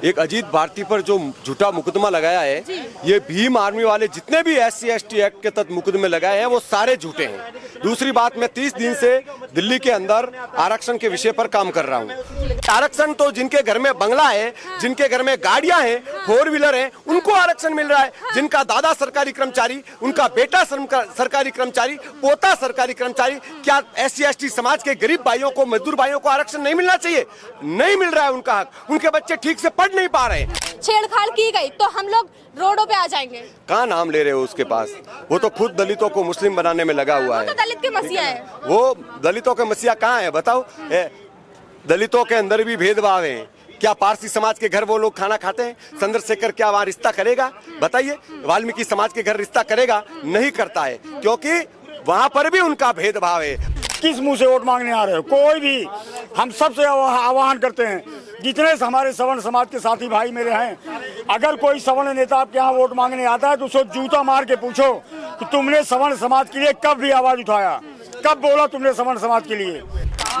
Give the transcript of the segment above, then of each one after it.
एक अजीत भारती पर जो झूठा मुकदमा लगाया है, ये भीम आर्मी वाले जितने भी SC/ST एक्ट के तहत मुकदमे लगाए हैं वो सारे झूठे हैं। दूसरी बात, मैं 30 दिन से दिल्ली के अंदर आरक्षण के विषय पर काम कर रहा हूँ। आरक्षण तो जिनके घर में बंगला है, जिनके घर में गाड़ियां हैं, 4 व्हीलर हैं, उनको आरक्षण मिल रहा है। जिनका दादा सरकारी कर्मचारी, उनका बेटा सरकारी कर्मचारी, पोता सरकारी कर्मचारी, क्या SC/ST समाज के गरीब भाइयों को, मजदूर भाइयों को आरक्षण नहीं मिलना चाहिए? नहीं मिल रहा है उनका हक। उनके बच्चे ठीक से पढ़ नहीं पा रहे। छेड़छाड़ की गई तो हम लोग रोडों पे आ जाएंगे। कहाँ नाम ले रहे हो उसके पास? वो तो खुद दलितों को मुस्लिम बनाने में लगा हुआ है। वो तो दलित के मसीहा है। वो दलितों के मसीहा कहाँ है बताओ? दलितों के अंदर भी भेदभाव है। क्या पारसी समाज के घर वो लोग खाना खाते हैं? चंद्रशेखर क्या वहाँ रिश्ता करेगा? बताइए। वाल्मीकि समाज के घर रिश्ता करेगा? नहीं करता है, क्योंकि वहाँ पर भी उनका भेदभाव है। किस मुंह से वोट मांगने आ रहे हो? कोई भी, हम सबसे आह्वान करते हैं, जितने हमारे सवर्ण समाज के साथी भाई मेरे हैं, अगर कोई सवर्ण नेता आपके यहाँ वोट मांगने आता है तो उसको जूता मार के पूछो कि तुमने सवर्ण समाज के लिए कब भी आवाज उठाया, कब बोला तुमने सवर्ण समाज के लिए?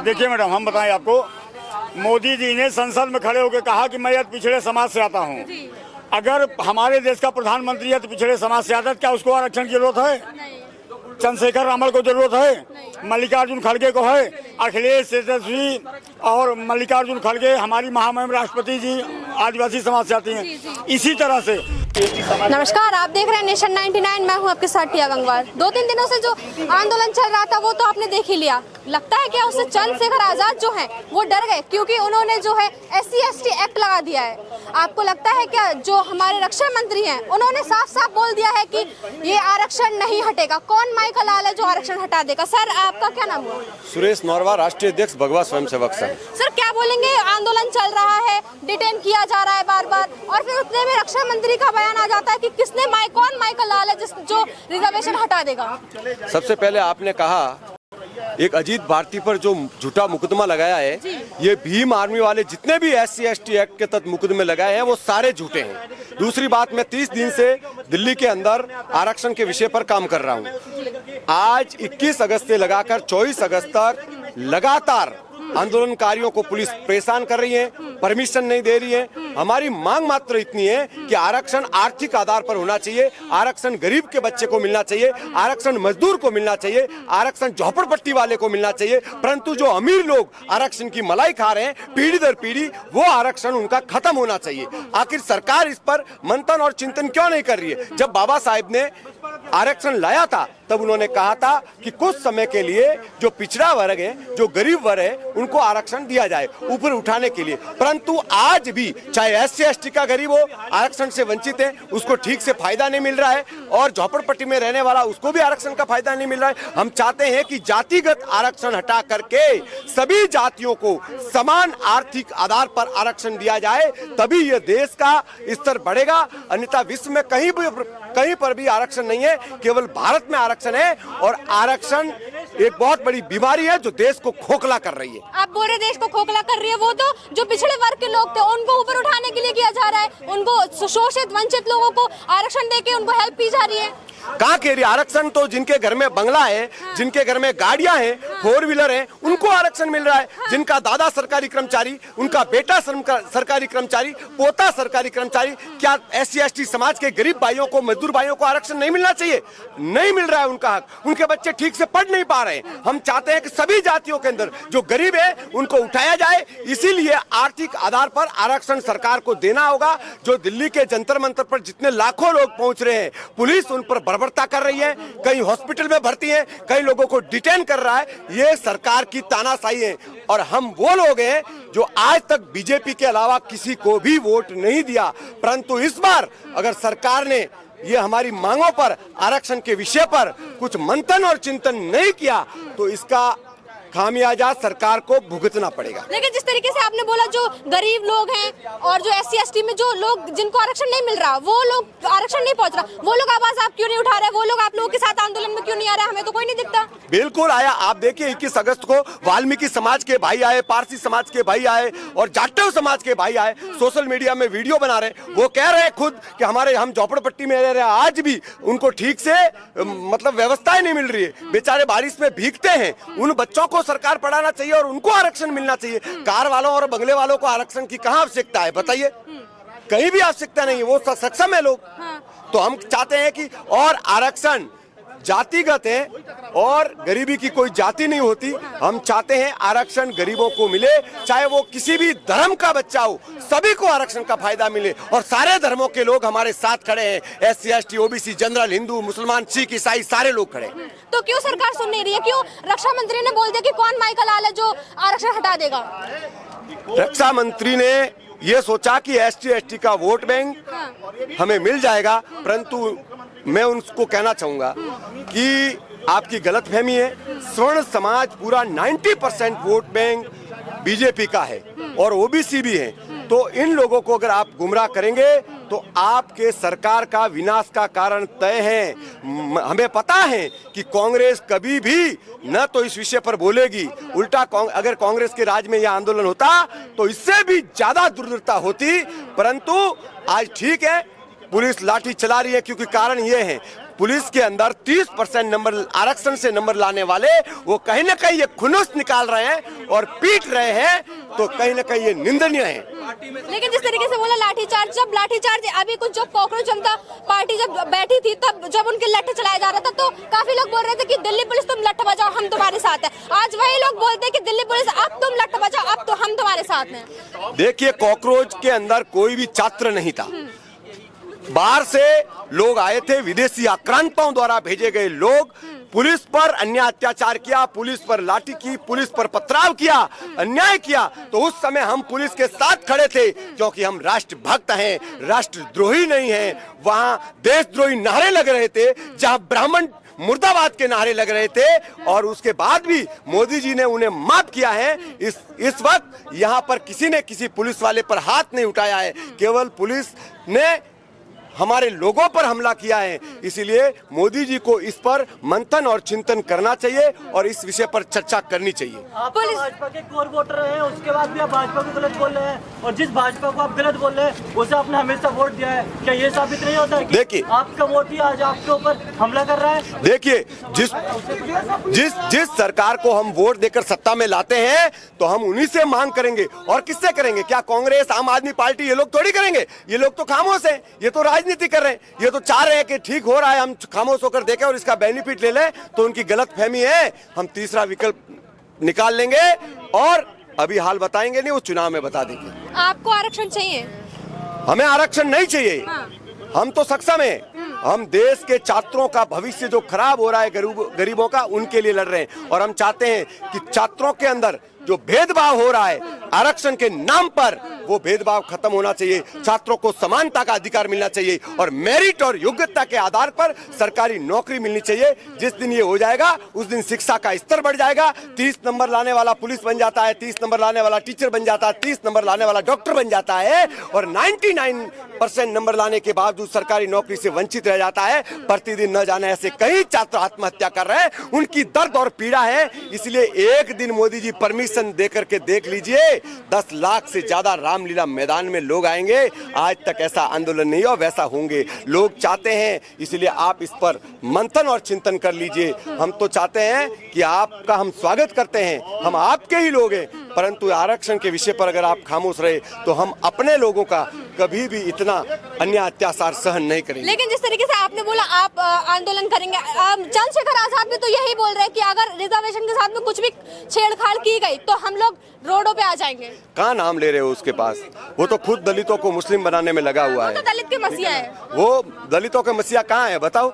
देखिए मैडम, हम बताएं आपको, मोदी जी ने संसद में खड़े होकर कहा कि मैं पिछड़े समाज से आता हूँ। अगर हमारे देश का प्रधानमंत्री है तो पिछड़े समाज से आता है, क्या उसको आरक्षण की जरूरत है? चंद्रशेखर रामल को जरूरत है? मल्लिकार्जुन खड़गे को है? अखिलेश, तेजस्वी और मल्लिकार्जुन खड़गे हमारी महामहिम राष्ट्रपति जी आदिवासी समाज से आती हैं। इसी तरह से नमस्कार, आप देख रहे हैं नेशन 99। मैं हूं आपके साथ टिया गंगवार। 2-3 दिनों से जो आंदोलन चल रहा था वो तो आपने देख ही लिया। लगता है क्या उससे चंद्रशेखर आजाद जो हैं वो डर गए, क्योंकि उन्होंने जो है SC/ST एक्ट लगा दिया है। आपको लगता है क्या जो हमारे रक्षा मंत्री हैं उन्होंने साफ साफ बोल दिया है कि ये आरक्षण नहीं हटेगा? कौन माई का लाल है जो आरक्षण हटा देगा? सर, आपका क्या नाम हुआ? सुरेश नौरवा, राष्ट्रीय अध्यक्ष भगवा स्वयंसेवक संघ। सर, क्या बोलेंगे? आंदोलन चल रहा है, डिटेन किया जा रहा है बार बार, और फिर उतने में रक्षा मंत्री का बयान आ जाता है कि किसने कौन माई का लाल है जो रिजर्वेशन हटा देगा? सबसे पहले आपने कहा एक अजीत भारती पर जो झूठा मुकदमा लगाया है, ये भीम आर्मी वाले जितने भी SC/ST एक्ट के तहत मुकदमे लगाए हैं वो सारे झूठे हैं। दूसरी बात, मैं 30 दिन से दिल्ली के अंदर आरक्षण के विषय पर काम कर रहा हूँ। आज 21 अगस्त से लगाकर 24 अगस्त तक लगातार आंदोलनकारियों को पुलिस परेशान कर रही है, परमिशन नहीं दे रही है। हमारी मांग मात्र इतनी है कि आरक्षण आर्थिक आधार पर होना चाहिए, आरक्षण गरीब के बच्चे को मिलना चाहिए, आरक्षण मजदूर को मिलना चाहिए, आरक्षण झोपड़पट्टी वाले को मिलना चाहिए। परंतु जो अमीर लोग आरक्षण की मलाई खा रहे हैं पीढ़ी दर पीढ़ी, वो आरक्षण उनका खत्म होना चाहिए। आखिर सरकार इस पर मंथन और चिंतन क्यों नहीं कर रही है? जब बाबा साहेब ने आरक्षण लाया था तब उन्होंने कहा था कि कुछ समय के लिए जो पिछड़ा वर्ग है, जो गरीब वर्ग है, उनको आरक्षण दिया जाए ऊपर उठाने के लिए। परंतु आज भी चाहे SC/ST का गरीब हो, आरक्षण से वंचित है, उसको ठीक से फायदा नहीं मिल रहा है, और झोपड़पट्टी में रहने वाला उसको भी आरक्षण का फायदा नहीं मिल रहा है। हम चाहते हैं कि जातिगत आरक्षण हटा करके सभी जातियों को समान आर्थिक आधार पर आरक्षण दिया जाए, तभी यह देश का स्तर बढ़ेगा। अन्यथा विश्व में कहीं पर भी आरक्षण नहीं है, केवल भारत में आरक्षण है, और आरक्षण एक बहुत बड़ी बीमारी है जो देश को खोखला कर रही है। आप बोल रहे देश को खोखला कर रही है, वो तो जो पिछड़े वर्ग के लोग थे उनको ऊपर उठाने के लिए किया जा रहा है, उनको शोषित वंचित लोगों को आरक्षण देके उनको हेल्प की जा रही है। कहाँ के आरक्षण तो जिनके घर में बंगला है, जिनके घर में गाड़ियां हैं, 4 व्हीलर हैं, उनको आरक्षण मिल रहा है। जिनका दादा सरकारी कर्मचारी, उनका बेटा सरकारी कर्मचारी, पोता सरकारी कर्मचारी, क्या SC/ST समाज के गरीब भाइयों को, मजदूर भाइयों को आरक्षण नहीं मिलना चाहिए? नहीं मिल रहा है उनका हक। उनके बच्चे ठीक से पढ़ नहीं पा रहे। हम चाहते हैं कि सभी जातियों के अंदर जो गरीब है उनको उठाया जाए, इसीलिए आर्थिक आधार पर आरक्षण सरकार को देना होगा। जो दिल्ली के जंतर मंतर पर जितने लाखों लोग पहुंच रहे हैं, पुलिस उन पर बर्बरता कर रही है, कई हॉस्पिटल में भर्ती है, कई लोगों को डिटेन कर रहा है, ये सरकार की तानाशाही है। और हम वो लोग हैं जो आज तक बीजेपी के अलावा किसी को भी वोट नहीं दिया, परंतु इस बार अगर सरकार ने ये हमारी मांगों पर, आरक्षण के विषय पर कुछ मंथन और चिंतन नहीं किया तो इसका खामियाजा सरकार को भुगतना पड़ेगा। लेकिन जिस तरीके से आपने बोला, जो गरीब लोग हैं और जो SC/ST में जो लोग जिनको आरक्षण नहीं मिल रहा, वो लोग आरक्षण नहीं पहुंच रहा, वो लोग आवाज आप क्यों नहीं उठा रहे? वो लोग आप लोगों के साथ आंदोलन में क्यों नहीं आ रहे? हमें तो कोई नहीं दिखता। बिल्कुल आया। आप देखिए 21 अगस्त को वाल्मीकि समाज के भाई आए, पारसी समाज के भाई आए और जाटव समाज के भाई आए, सोशल मीडिया में वीडियो बना रहे। वो कह रहे खुद कि हम झोपड़पट्टी में रह रहे हैं, आज भी उनको ठीक से मतलब व्यवस्थाएं नहीं मिल रही है। बेचारे बारिश में भीगते हैं, उन बच्चों को सरकार पढ़ाना चाहिए और उनको आरक्षण मिलना चाहिए। कार वालों और बंगले वालों को आरक्षण की कहाँ आवश्यकता है बताइए? कहीं भी आवश्यकता नहीं है, वो सक्षम है लोग। तो हम चाहते हैं कि और आरक्षण जातिगत है और गरीबी की कोई जाति नहीं होती। हम चाहते हैं आरक्षण गरीबों को मिले, चाहे वो किसी भी धर्म का बच्चा हो, सभी को आरक्षण का फायदा मिले और सारे धर्मों के लोग हमारे साथ खड़े हैं। SC ST OBC general, Hindu, मुसलमान, सिख, ईसाई सारे लोग खड़े हैं। तो क्यों सरकार सुन नहीं रही है? क्यों रक्षा मंत्री ने बोल दिया कि कौन माइकल आल है जो आरक्षण हटा देगा? रक्षा मंत्री ने ये सोचा कि ST ST का वोट बैंक हमें मिल जाएगा, परंतु मैं उनको कहना चाहूंगा कि आपकी गलतफहमी है। स्वर्ण समाज पूरा 90% वोट बैंक बीजेपी का है और OBC भी है। तो इन लोगों को अगर आप गुमराह करेंगे तो आपके सरकार का विनाश का कारण तय है। हमें पता है कि कांग्रेस कभी भी न तो इस विषय पर बोलेगी, उल्टा अगर कांग्रेस के राज में यह आंदोलन होता तो इससे भी ज्यादा दुर्दशा होती। परंतु आज ठीक है, पुलिस लाठी चला रही है क्योंकि कारण ये है, पुलिस के अंदर 30% नंबर आरक्षण से नंबर लाने वाले वो कहीं ना कहीं ये खुनुस निकाल रहे हैं और पीट रहे हैं, तो कहीं ना कहीं ये निंदनीय है। लेकिन जिस तरीके से बोला लाठीचार्ज, जब लाठीचार्ज अभी कुछ जो कॉकरोच जनता पार्टी जब बैठी थी तब जब उनके लठ चलाया जा रहा था तो काफी लोग बोल रहे थे कि दिल्ली पुलिस तुम लठ बजाओ हम तुम्हारे साथ है। आज वही लोग बोलते हैं कि दिल्ली पुलिस अब तुम लठ बजाओ अब तो हम तुम्हारे साथ हैं। देखिए, कॉकरोच के अंदर कोई भी छात्र नहीं था, बाहर से लोग आए थे, विदेशी आक्रांताओं द्वारा भेजे गए लोग। पुलिस पर अन्याय अत्याचार किया, पुलिस पर लाठी की, पुलिस पर पथराव किया, अन्याय किया, तो उस समय हम पुलिस के साथ खड़े थे क्योंकि हम राष्ट्रभक्त हैं, राष्ट्रद्रोही नहीं हैं। वहां देशद्रोही नारे लग रहे थे, जहां ब्राह्मण मुर्दाबाद के नारे लग रहे थे, और उसके बाद भी मोदी जी ने उन्हें माफ किया है। इस वक्त यहाँ पर किसी ने किसी पुलिस वाले पर हाथ नहीं उठाया है, केवल पुलिस ने हमारे लोगों पर हमला किया है। इसीलिए मोदी जी को इस पर मंथन और चिंतन करना चाहिए और इस विषय पर चर्चा करनी चाहिए। आप भाजपा के कोर वोटर हैं, उसके बाद भी आप भाजपा को गलत बोल रहे हैं, और जिस भाजपा को आप गलत बोल रहे हैं उसे आपने हमेशा वोट दिया है। क्या ये साबित नहीं होता है कि देखिए, आपका वोट ही आज आपके ऊपर हमला कर रहा है? देखिए, जिस सरकार को हम वोट देकर सत्ता में लाते हैं तो हम उन्हीं से मांग करेंगे, और किससे करेंगे? क्या कांग्रेस, आम आदमी पार्टी ये लोग थोड़ी करेंगे? ये लोग तो खामोश हैं, ये तो राजनीति कर रहे हैं, ये तो चाह रहे हैं कि ठीक हो रहा है, हम खामोश होकर देखें और इसका बेनिफिट ले लें। तो उनकी गलतफहमी है। हम तीसरा विकल्प निकाल लेंगे और अभी हाल बताएंगे नहीं, उस चुनाव में बता देंगे। आपको आरक्षण चाहिए? हमें आरक्षण नहीं चाहिए। हम तो सक्षम हैं। हम देश के छात्रों का भविष्य जो खराब हो रहा है गरीबों का, उनके लिए लड़ रहे हैं। और हम चाहते हैं कि छात्रों के अंदर जो भेदभाव हो रहा है आरक्षण के नाम पर, वो भेदभाव खत्म होना चाहिए। छात्रों को समानता का अधिकार मिलना चाहिए और मेरिट और योग्यता के आधार पर सरकारी नौकरी मिलनी चाहिए। जिस दिन ये हो जाएगा उस दिन शिक्षा का स्तर बढ़ जाएगा। 30 नंबर लाने वाला पुलिस बन जाता है, 30 नंबर लाने वाला टीचर बन जाता है, 30 नंबर लाने वाला डॉक्टर बन जाता है, और 99% नंबर लाने के बावजूद सरकारी नौकरी से वंचित रह जाता है। प्रतिदिन न जाने ऐसे कई छात्र आत्महत्या कर रहे हैं, उनकी दर्द और पीड़ा है। इसलिए एक दिन मोदी जी परमिशन दे करके देख लीजिए, 10 लाख से ज्यादा रामलीला मैदान में लोग आएंगे। आज तक ऐसा आंदोलन नहीं हो, वैसा होंगे। लोग चाहते हैं, इसलिए आप इस पर मंथन और चिंतन कर लीजिए। हम तो चाहते हैं कि आपका हम स्वागत करते हैं, हम आपके ही लोग हैं, परंतु आरक्षण के विषय पर अगर आप खामोश रहे तो हम अपने लोगों का कभी भी इतना अन्याय अत्याचार सहन नहीं करेंगे। लेकिन जिस तरीके से आपने बोला आप आंदोलन करेंगे, चंद्रशेखर आजाद भी तो यही बोल रहे हैं कि अगर रिजर्वेशन के साथ में कुछ भी छेड़छाड़ की गई तो हम लोग रोडों पे आ जाएंगे। कहाँ नाम ले रहे हो उसके पास? वो तो खुद दलितों को मुस्लिम बनाने में लगा हुआ है। वो तो दलित के मसीहा है। वो दलितों के मसीहा कहाँ है बताओ?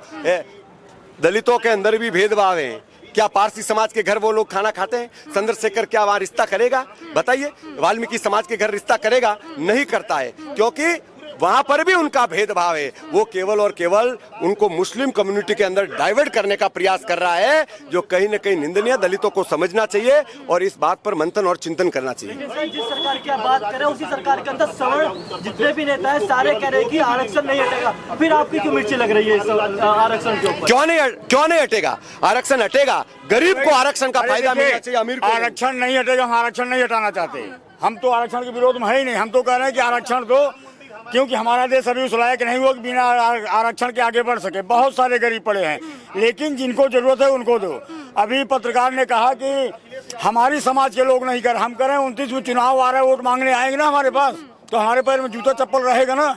दलितों के अंदर भी भेदभाव है। क्या पारसी समाज के घर वो लोग खाना खाते हैं? चंद्रशेखर क्या वहाँ रिश्ता करेगा? बताइए। वाल्मीकि समाज के घर रिश्ता करेगा? नहीं करता है, क्योंकि वहां पर भी उनका भेदभाव है। वो केवल और केवल उनको मुस्लिम कम्युनिटी के अंदर डाइवर्ट करने का प्रयास कर रहा है, जो कहीं न कहीं निंदनीय। दलितों को समझना चाहिए और इस बात पर मंथन और चिंतन करना चाहिए। जिस सरकार की आप बात करें उसी सरकार के अंदर सवर्ण जितने भी नेता है सारे कह रहे हैं कि आरक्षण नहीं हटेगा, फिर आपकी क्यों मिर्ची लग रही है इस आरक्षण के ऊपर? क्यों नहीं हटेगा? आरक्षण हटेगा। गरीब को आरक्षण का फायदा मिलना चाहिए, अमीर को आरक्षण नहीं हटेगा। हम आरक्षण नहीं हटाना चाहते। हम तो आरक्षण के विरोध में है ही नहीं। हम तो कह रहे हैं कि आरक्षण दो, क्योंकि हमारा देश अभी उस लायक नहीं हुआ कि बिना आरक्षण के आगे बढ़ सके। बहुत सारे गरीब पड़े हैं, लेकिन जिनको जरूरत है उनको दो। अभी पत्रकार ने कहा कि हमारी समाज के लोग नहीं कर, हम करें 29 में चुनाव आ रहा है, वोट मांगने आएंगे ना हमारे पास, तो हमारे पैर में जूता चप्पल रहेगा ना,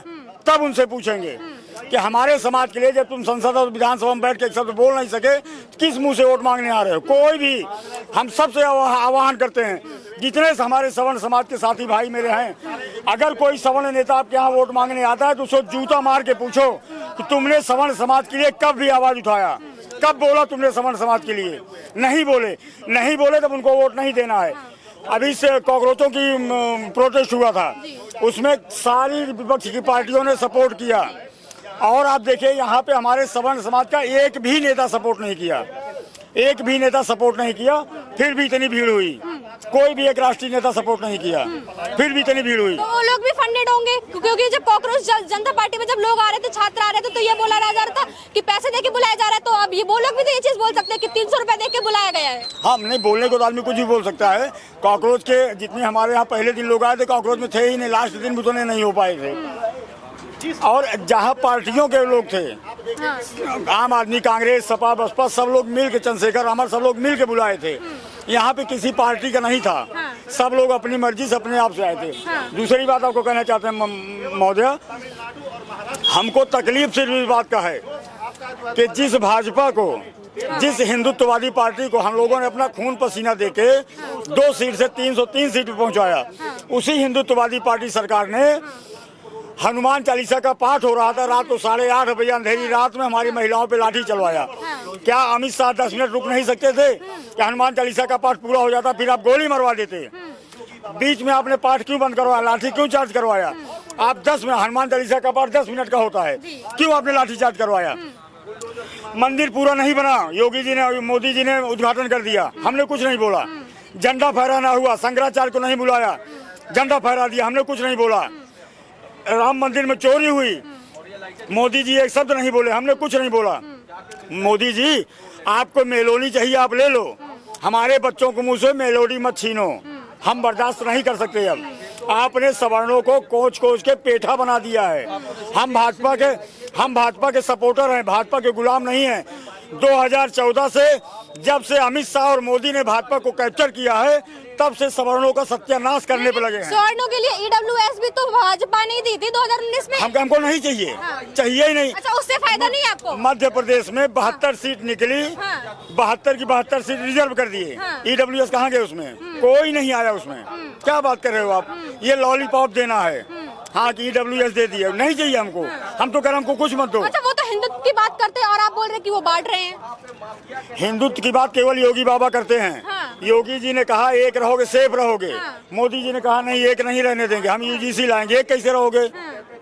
तब उनसे पूछेंगे कि हमारे समाज के लिए जब तुम संसद और विधानसभा में बैठ के एक शब्द बोल नहीं सके, किस मुंह से वोट मांगने आ रहे हो। कोई भी, हम सबसे आह्वान करते हैं, जितने हमारे सवर्ण समाज के साथी भाई मेरे हैं, अगर कोई सवर्ण नेता आपके यहाँ वोट मांगने आता है तो उसको जूता मार के पूछो कि तुमने सवर्ण समाज के लिए कब भी आवाज उठाया, कब बोला तुमने सवर्ण समाज के लिए। नहीं बोले तब उनको वोट नहीं देना है। अभी से कॉकरोचों की प्रोटेस्ट हुआ था, उसमें सारी विपक्ष की पार्टियों ने सपोर्ट किया, और आप देखिए यहाँ पे हमारे सवर्ण समाज का एक भी नेता सपोर्ट नहीं किया, फिर भी इतनी भीड़ हुई। कोई भी एक राष्ट्रीय नेता सपोर्ट नहीं किया, फिर भी इतनी भीड़ हुई। तो वो लोग भी फंडेड होंगे, क्योंकि जब कॉकरोच जनता पार्टी में जब लोग आ रहे थे, छात्र आ रहे थे, तो ये बोला जा रहा था कि पैसे देके बुलाया जा रहा है, तो अब ये वो लोग भी तो ये चीज बोल सकते हैं कि 300 रुपए देके बुलाया गया है। हाँ, नहीं बोलने को तो आदमी कुछ भी बोल सकता है। कॉकरोच के जितने हमारे यहाँ पहले दिन लोग आए थे, कॉकरोच में थे ही नहीं, लास्ट दिन भी उतने नहीं हो पाए थे। और जहाँ पार्टियों के लोग थे, आम आदमी, कांग्रेस, सपा, बसपा, सब लोग मिल के, चंद्रशेखर, अमर, सब लोग मिल के बुलाए थे। यहाँ पे किसी पार्टी का नहीं था, सब लोग अपनी मर्जी से अपने आप से आए थे। दूसरी बात आपको कहना चाहते हैं महोदय, हमको तकलीफ सिर्फ इस बात का है कि जिस भाजपा को, जिस हिंदुत्ववादी पार्टी को हम लोगों ने अपना खून पसीना देके 2 सीट से 303 सीट पे पहुंचाया, उसी हिंदुत्ववादी पार्टी सरकार ने हनुमान चालीसा का पाठ हो रहा था, रात को 8:30 बजे अंधेरी रात में हमारी महिलाओं पे लाठी चलवाया। क्या अमित शाह 10 मिनट रुक नहीं सकते थे कि हनुमान चालीसा का पाठ पूरा हो जाता, फिर आप गोली मरवा देते? बीच में आपने पाठ क्यों बंद करवाया, लाठी क्यों चार्ज करवाया? आप 10 मिनट, हनुमान चालीसा का पाठ 10 मिनट का होता है, क्यों आपने लाठी चार्ज करवाया? मंदिर पूरा नहीं बना, योगी जी ने, मोदी जी ने उद्घाटन कर दिया, हमने कुछ नहीं बोला। झंडा फहराना हुआ, शंकराचार्य को नहीं बुलाया, झंडा फहरा दिया, हमने कुछ नहीं बोला। राम मंदिर में चोरी हुई, मोदी जी एक शब्द नहीं बोले, हमने कुछ नहीं बोला। मोदी जी, आपको मेलोडी चाहिए आप ले लो, हमारे बच्चों को मुंह से मेलोडी मत छीनो, हम बर्दाश्त नहीं कर सकते। अब आपने सवर्णों को कोच के पेठा बना दिया है। हम भाजपा के सपोर्टर हैं, भाजपा के गुलाम नहीं हैं। 2014 से जब से अमित शाह और मोदी ने भाजपा को कैप्चर किया है, तब से सवर्णों का सत्यानाश करने पे लगे हैं। सवर्णों के लिए ईडब्ल्यूएस भी तो भाजपा ने दी थी 2019 में। हमको नहीं चाहिए, चाहिए ही नहीं। अच्छा, उससे फायदा नहीं आपको? मध्य प्रदेश में 72 सीट निकली, 72 की 72 सीट रिजर्व कर दिए। ईडब्ल्यूएस कहाँ गए? उसमें कोई नहीं आया। उसमें क्या बात कर रहे हो आप? ये लॉलीपॉप देना है, हाँ कि ईडब्ल्यूएस दे दिया, नहीं चाहिए हमको। हम तो कह रहे हमको कुछ मत दो। अच्छा, वो तो हिंदुत्व की बात करते हैं और आप बोल रहे हैं कि वो बांट रहे हैं। हिंदुत्व की बात केवल योगी बाबा करते हैं। योगी जी ने कहा एक रहोगे सेफ रहोगे, मोदी जी ने कहा नहीं एक नहीं रहने देंगे, हम यूजीसी लाएंगे। एक कैसे रहोगे?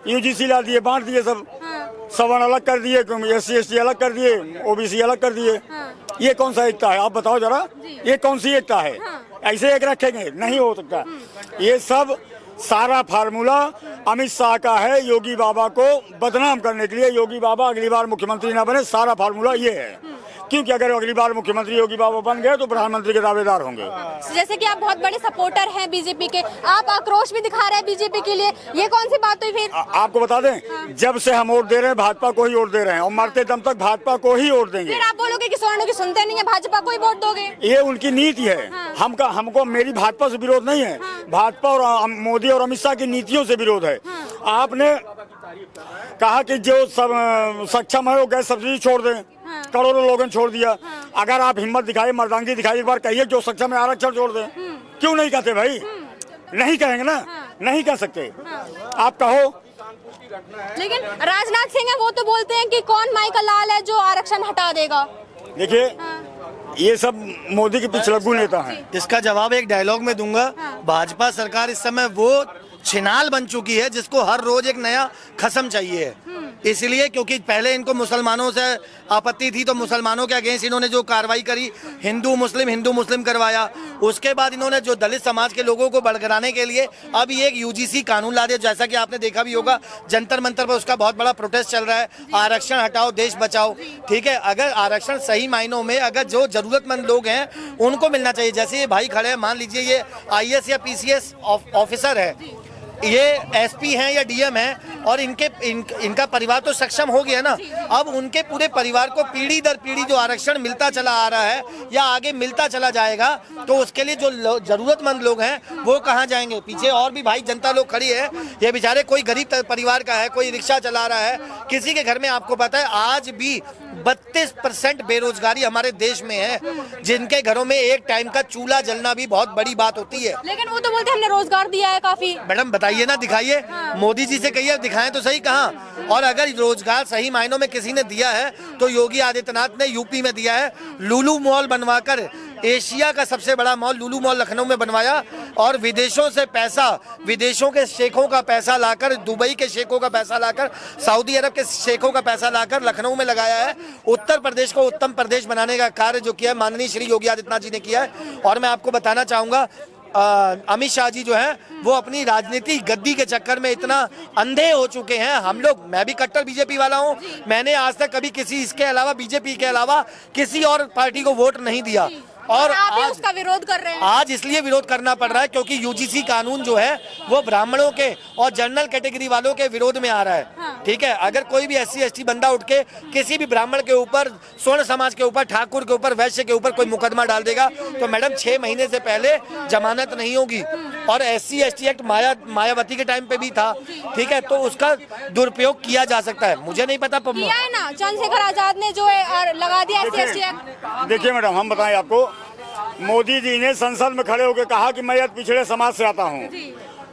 यूजीसी ला दिए, बांट दिए, सब सवर्ण अलग कर दिए, SC ST अलग कर दिए, OBC अलग कर दिए। ये कौन सा एकता है आप बताओ जरा, ये कौन सी एकता है? ऐसे एक रखेंगे? नहीं हो सकता। ये सब सारा फार्मूला अमित शाह का है, योगी बाबा को बदनाम करने के लिए। योगी बाबा अगली बार मुख्यमंत्री ना बने, सारा फार्मूला ये है। क्योंकि अगर अगली बार मुख्यमंत्री योगी बाबा बन गए तो प्रधानमंत्री के दावेदार होंगे। जैसे कि आप बहुत बड़े सपोर्टर हैं बीजेपी के, आप आक्रोश भी दिखा रहे हैं बीजेपी के लिए, ये कौन सी बात हुई फिर? आपको बता दें, जब से हम वोट दे रहे हैं भाजपा को ही वोट दे रहे हैं, और मरते दम तक भाजपा को ही वोट देंगे। फिर आप बोलोगे कि सवर्णों की सुनते नहीं है, भाजपा को ही वोट दोगे? ये उनकी नीति है। हमको मेरी भाजपा से विरोध नहीं है, भाजपा और मोदी और अमित शाह की नीतियों से विरोध है। आपने कहा कि जो सब सक्षम है वो गैस सब्सिडी छोड़ दें, करोड़ों लोगों ने छोड़ दिया। अगर आप हिम्मत दिखाई, मर्दांगी दिखाई, एक बार कहिए जो सक्षम है आरक्षण छोड़ दें। क्यों नहीं कहते भाई? नहीं कहेंगे ना, नहीं कह सकते, आप कहो। लेकिन राजनाथ सिंह है, वो तो बोलते हैं कि कौन माई का लाल है जो आरक्षण हटा देगा। देखिए, ये सब मोदी के पिछलग्गू नेता हैं। इसका जवाब एक डायलॉग में दूंगा। भाजपा सरकार इस समय वो छिनाल बन चुकी है जिसको हर रोज एक नया खसम चाहिए है। इसलिए क्योंकि पहले इनको मुसलमानों से आपत्ति थी, तो मुसलमानों के अगेंस्ट इन्होंने जो कार्रवाई करी, हिंदू मुस्लिम करवाया। उसके बाद इन्होंने जो दलित समाज के लोगों को बड़गड़ाने के लिए अब ये एक यूजीसी कानून ला दिया, जैसा कि आपने देखा भी होगा जंतर मंतर पर उसका बहुत बड़ा प्रोटेस्ट चल रहा है। आरक्षण हटाओ देश बचाओ, ठीक है। अगर आरक्षण सही मायनों में अगर जो जरूरतमंद लोग हैं उनको मिलना चाहिए। जैसे ये भाई खड़े हैं, मान लीजिए ये IAS या PCS ऑफिसर है, ये SP हैं या DM हैं, और इनका परिवार तो सक्षम हो गया ना, अब उनके पूरे परिवार को पीढ़ी दर पीढ़ी जो आरक्षण मिलता चला आ रहा है या आगे मिलता चला जाएगा, तो उसके लिए जो जरूरतमंद लोग हैं वो कहाँ जाएंगे? पीछे और भी भाई जनता लोग खड़ी है, ये बेचारे कोई गरीब परिवार का है, कोई रिक्शा चला रहा है, किसी के घर में आपको पता है आज भी 32% बेरोजगारी हमारे देश में है, जिनके घरों में एक टाइम का चूल्हा जलना भी बहुत बड़ी बात होती है। लेकिन वो तो बोलते हैं हमने रोजगार दिया है काफी। मैडम बताइए ना, दिखाइए, मोदी जी से कहिए दिखाएं तो सही कहाँ। और अगर रोजगार सही मायनों में किसी ने दिया है तो योगी आदित्यनाथ ने यूपी में दिया है। लुलु मॉल बनवाकर, एशिया का सबसे बड़ा मॉल लुलु मॉल लखनऊ में बनवाया, और विदेशों से पैसा, विदेशों के शेखों का पैसा लाकर, दुबई के शेखों का पैसा लाकर, सऊदी अरब के शेखों का पैसा लाकर लखनऊ में लगाया है। उत्तर प्रदेश को उत्तम प्रदेश बनाने का कार्य जो किया है माननीय श्री योगी आदित्यनाथ जी ने किया है। और मैं आपको बताना चाहूंगा, अमित शाह जी जो है वो अपनी राजनीति गद्दी के चक्कर में इतना अंधे हो चुके हैं। हम लोग, मैं भी कट्टर बीजेपी वाला हूं, मैंने आज तक कभी किसी इसके अलावा, बीजेपी के अलावा किसी और पार्टी को वोट नहीं दिया। और आप आज उसका विरोध कर रहे हैं। आज इसलिए विरोध करना पड़ रहा है क्योंकि यूजीसी कानून जो है वो ब्राह्मणों के और जनरल कैटेगरी वालों के विरोध में आ रहा है। हाँ। ठीक है, अगर कोई भी SC ST बंदा उठ के किसी भी ब्राह्मण के ऊपर, स्वर्ण समाज के ऊपर, ठाकुर के ऊपर, वैश्य के ऊपर कोई मुकदमा डाल देगा तो मैडम 6 महीने से पहले जमानत नहीं होगी। और SC ST एक्ट मायावती के टाइम पे भी था, ठीक है, तो उसका दुरुपयोग किया जा सकता है। मुझे नहीं पता किया है ना, चंद्रशेखर आजाद ने जो है लगा दिया SC ST एक्ट। देखिए मैडम, हम बताएं आपको, मोदी जी ने संसद में खड़े होकर कहा कि मैं पिछड़े समाज से आता हूं।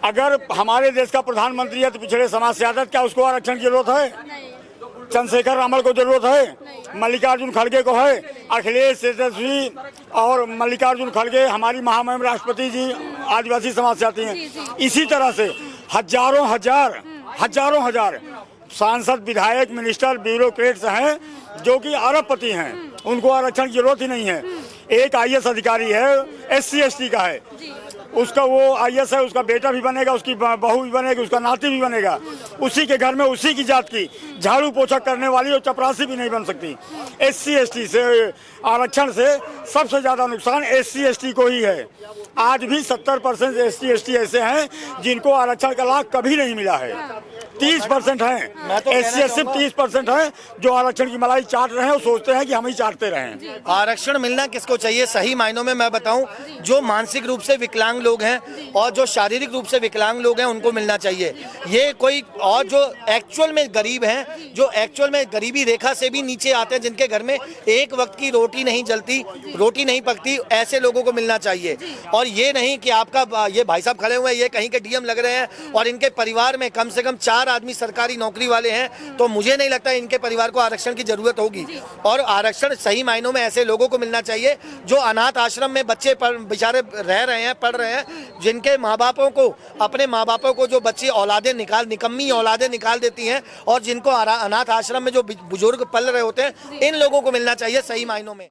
अगर हमारे देश का प्रधानमंत्री है तो पिछड़े समाज से आता है, क्या उसको आरक्षण की जरूरत है? चंद्रशेखर रामल को जरूरत है? मल्लिकार्जुन खड़गे को है? अखिलेश, तेजस्वी और मल्लिकार्जुन खड़गे हमारी महामहिम राष्ट्रपति जी आदिवासी समाज से आती हैं। इसी तरह से हजारों हजार सांसद, विधायक, मिनिस्टर, ब्यूरोक्रेट्स हैं जो कि अरबपति हैं, उनको आरक्षण की जरूरत ही नहीं है। एक IAS अधिकारी है, SC ST का है, उसका वो IAS है, उसका बेटा भी बनेगा, उसकी बहू भी बनेगी, उसका नाती भी बनेगा। उसी के घर में उसी की जात की झाड़ू पोछा करने वाली और चपरासी भी नहीं बन सकती। SC ST से आरक्षण से सबसे ज्यादा नुकसान SC ST को ही है। आज भी 70% SC ST ऐसे हैं जिनको आरक्षण का लाभ कभी नहीं मिला है। 30% हैं, SC ST 30% हैं जो आरक्षण की मलाई चाट रहे हैं और सोचते हैं कि हम ही चाटते रहें। आरक्षण मिलना किसको चाहिए? सही मायनों में मैं बताऊं, जो मानसिक रूप से विकलांग लोग हैं और जो शारीरिक रूप से विकलांग लोग हैं उनको मिलना चाहिए। ये कोई और जो एक्चुअल में गरीब हैं, जो एक्चुअल में गरीबी रेखा से भी नीचे आते हैं, जिनके घर में एक वक्त की रोटी नहीं जलती, रोटी नहीं पकती, ऐसे लोगों को मिलना चाहिए। और ये नहीं कि आपका ये भाई साहब खड़े हुए हैं, ये कहीं के DM लग रहे हैं और इनके परिवार में कम से कम 4 आदमी सरकारी नौकरी वाले हैं, तो मुझे नहीं लगता इनके परिवार को आरक्षण की जरूरत होगी। और आरक्षण सही मायनों में ऐसे लोगों को मिलना चाहिए जो अनाथ आश्रम में बच्चे बेचारे रह रहे हैं, पढ़ रहे हैं, जिनके माँ बापों को, अपने माँ बापों को जो बच्चे औलादें निकम्मी औलादें निकाल देती हैं, और जिनको अनाथ आश्रम में जो बुजुर्ग पल रहे होते हैं, इन लोगों को मिलना चाहिए सही मायनों में।